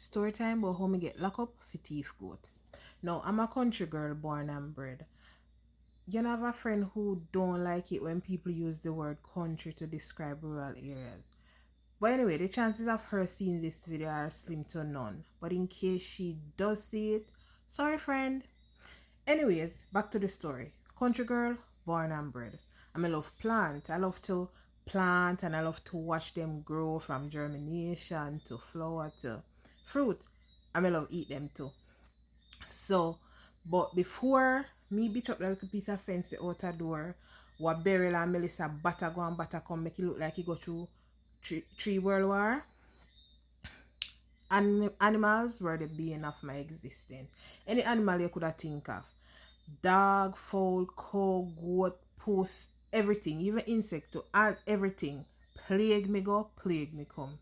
Story time about how me get locked up for thief goat. Now, I'm a country girl born and bred. You know, have a friend who don't like it when people use the word country to describe rural areas. But anyway, the chances of her seeing this video are slim to none. But in case she does see it, sorry friend. Anyways, back to the story. Country girl, born and bred. I love plant. I love to plant and I love to watch them grow from germination to flower to fruit. I love eat them too. So, but before me bitch up the little piece of fence the outer door, what Beryl and Melissa batter go and batter come make it look like he go through three world war. Animals were the bane of my existence. Any animal you could have think of. Dog, fowl, cow, goat, post, everything, even insect to ants, everything. Plague me go, plague me come.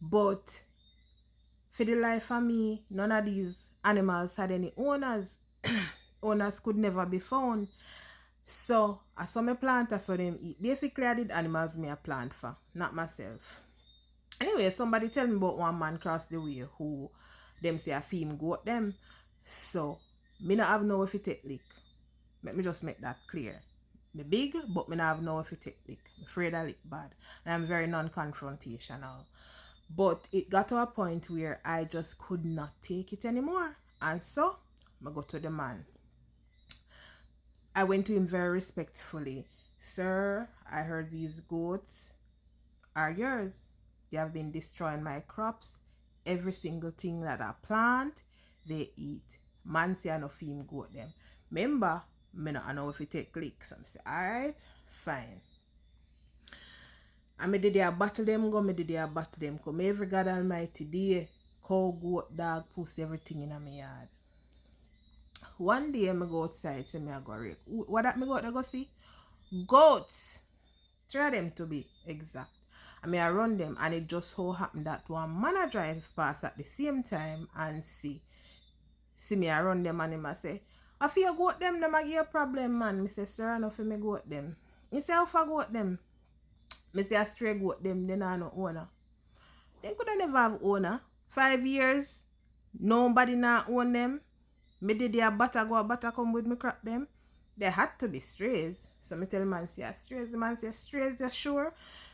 But for the life of me, none of these animals had any owners. Owners could never be found. So, I saw me plant, I saw them eat. Basically, I did animals me a plant for, not myself. Anyway, somebody tell me about one man cross the way who them say a theme goat them. So, me not have no if it take lick. Let me just make that clear. Me big, but me not have no if it take lick. I'm afraid I lick bad. And I'm very non-confrontational. But it got to a point where I just could not take it anymore. And so, I go to the man. I went to him very respectfully. Sir, I heard these goats are yours. They have been destroying my crops. Every single thing that I plant, they eat. Man say I no film goat them. Remember, me not know if it take clicks. So I say, alright, fine. And me did a battle them go, me did a battle them come. Every God Almighty day, cow, goat, dog, pussy, everything in my yard. One day me go outside, say me I go rake. What that me go to go see? Goats. Try them to be exact. I mean, I run them, and it just so happened that one man I drive past at the same time and see me I run them, and him I say, I feel goat them I give a problem, man. Me say, sir, I know for me goat them. He say, how far goat them? Me say, I stray goat them, they not no owner. They could have never have owner. 5 years, nobody not own them. Me did their butter go, butter come with me crap them. They had to be strays. So me tell the man, say, strays. The man say, strays, you sure?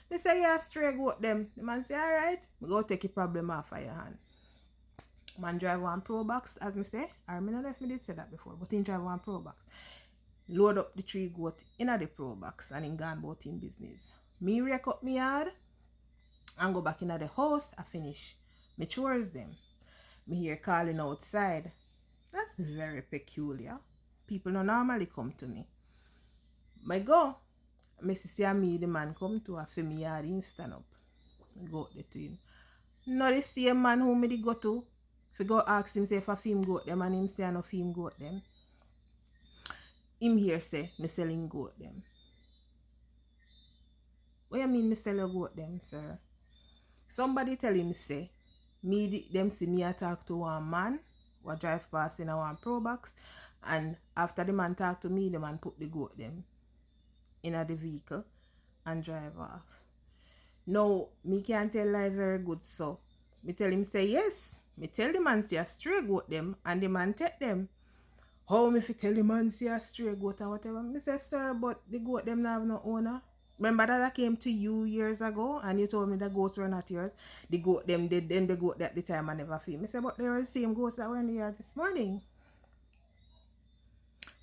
Me say, yeah, stray goat them. The man say, alright. Me go take a problem off of your hand. Man drive one Pro Box, as me say. I don't know if me did say that before, but he drive one Pro Box. Load up the 3 goat in the Pro Box and in gone about in business. Me rake up me yard and go back in the house. I finish me chores them. Me hear calling outside. That's very peculiar. People don't normally come to me. I go. I see me the man come to a for me yard stand up. I go out there to him. No the same man who me go to. If I go ask him say if I film goat them and him say I no film goat them. Him here say me selling goat them. What you mean me sell a goat them, sir? Somebody tell him say them see me I talk to one man who drive past in a one Pro Box, and after the man talk to me, the man put the goat them in the vehicle and drive off. Now, me can't tell lie very good, so me tell him say yes. Me tell the man say a stray goat them and the man take them. How me fi tell the man say a stray goat or whatever? Me say, sir, but the goat them not have no owner. Remember that I came to you years ago and you told me the goats were not yours? The goat them did, then the goat that the time I never feel. Me say, but they are the same goats that were in the yard this morning.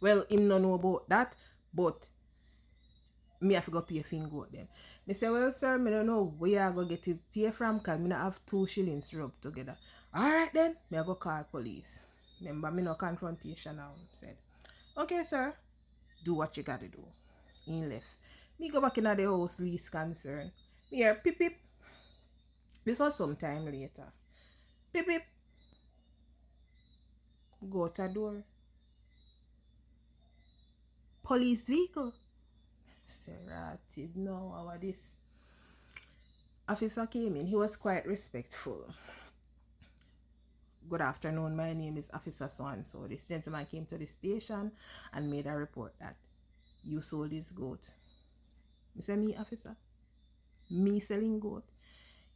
Well, him no know about that, but me have to go pay a thing goat them. Me say, well, sir, me don't know where I go get to pay from because me not have 2 shillings rubbed together. Alright then, me I go call police. Remember, me no confrontation now. Said, okay, sir, do what you gotta do. He left. Me go back in the house, least concern. Me hear pip pip. This was some time later. Pip pip. Go to the door. Police vehicle. Serrated no, how this? Officer came in. He was quite respectful. Good afternoon, my name is Officer so-and-so. This gentleman came to the station and made a report that you sold his goat. You say me, officer? Me selling goat?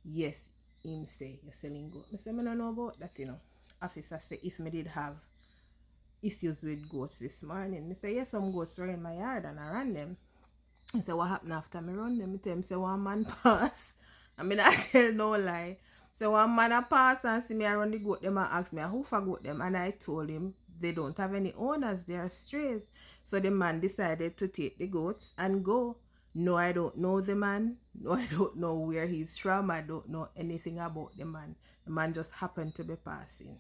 Yes. him say, you're selling goat. I say, I don't know about that, you know. Officer say, if me did have issues with goats this morning. I say, yes, some goats were in my yard and I ran them. He said, what happened after me run them? I tell him, say, one man pass. I mean, I tell no lie. So one man a pass and see me I run the goat them and ask me, who for goat them? And I told him, they don't have any owners, they are strays. So the man decided to take the goats and go. No, I don't know the man. No, I don't know where he's from. I don't know anything about the man. The man just happened to be passing.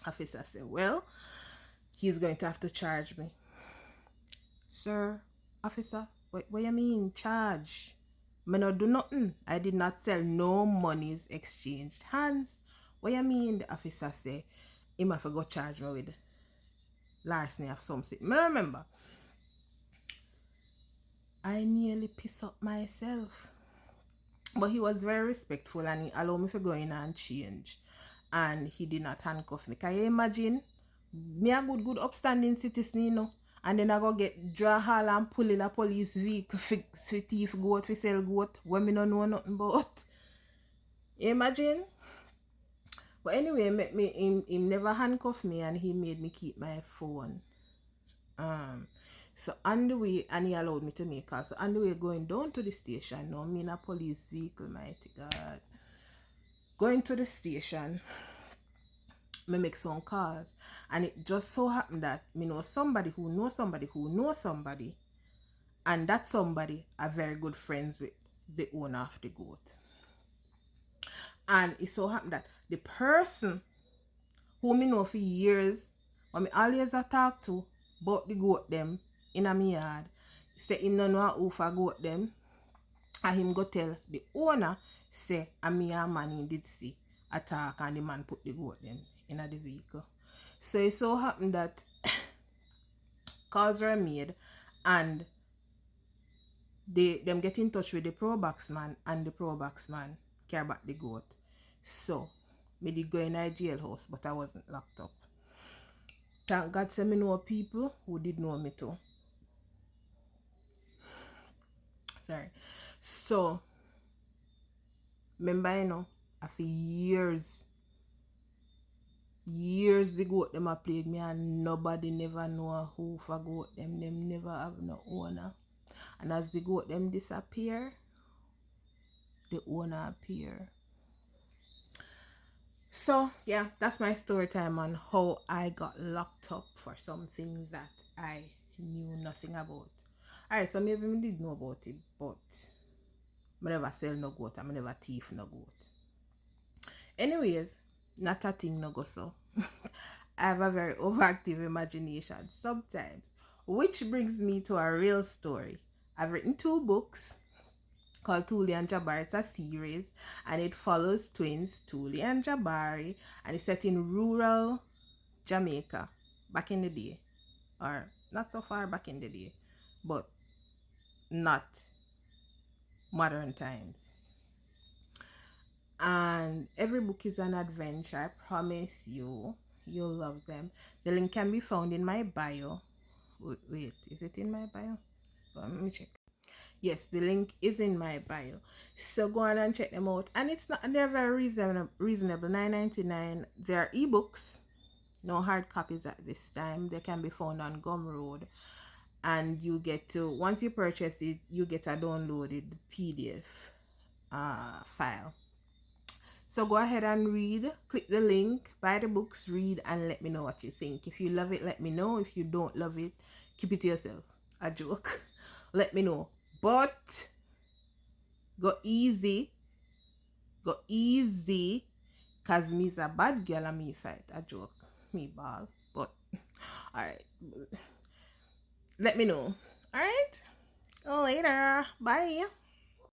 Officer said, well, he's going to have to charge me. Sir, officer, what you mean charge? Me not do nothing. I did not sell no monies exchanged hands. What you mean? The officer say, him have to go charge me with larceny of something. Me remember, I nearly piss up myself. But he was very respectful and he allowed me to go in and change. And he did not handcuff me. Can you imagine? Me a good upstanding citizen, you know. And then I go get draw hall and pull in a police vehicle for thief goat, for sell goat, when me don't know nothing about. You imagine? But anyway, him never handcuff me and he made me keep my phone. So on the way, and he allowed me to make calls. So on the way going down to the station, now me in a police vehicle, mighty God. Going to the station, me make some calls. And it just so happened that me know somebody who knows somebody who knows somebody. And that somebody are very good friends with the owner of the goat. And it so happened that the person who me know for years, what me always a talk to about the goat them in a me yard, say him no know who for goat them, and him go tell the owner, say a me a man he did see a talk and the man put the goat them in the vehicle. So it so happened that calls were made and them get in touch with the pro box man and the pro box man care back the goat. So me did go in a jailhouse, but I wasn't locked up. Thank God say me know people who did know me too. Sorry. So remember, you know, after years the goat them a plague me and nobody never know who for goat them. Them never have no owner. And as the goat them disappear, the owner appear. So yeah, that's my story time on how I got locked up for something that I knew nothing about. Alright, so maybe I did know about it, but I never sell no goat, I never thief no goat. Anyways, not a thing no go so. I have a very overactive imagination sometimes, which brings me to a real story. I've written 2 books called Tuli and Jabari. It's a series and it follows twins Tuli and Jabari, and it's set in rural Jamaica back in the day, or not so far back in the day, but not modern times. And every book is an adventure. I promise you'll love them. The link can be found in my bio. Wait, is it in my bio? Let me check. Yes, the link is in my bio. So go on and check them out. And they're very reasonable. $9.99. They're ebooks. No hard copies at this time. They can be found on Gumroad. And you get to, once you purchase it, you get a downloaded PDF file. So go ahead and read, click the link, buy the books, read, and let me know what you think. If you love it, let me know. If you don't love it, keep it to yourself. A joke. Let me know. But go easy, cause me's a bad girl and me fight. A joke. Me ball. But alright. Let me know. Alright? Later. Bye.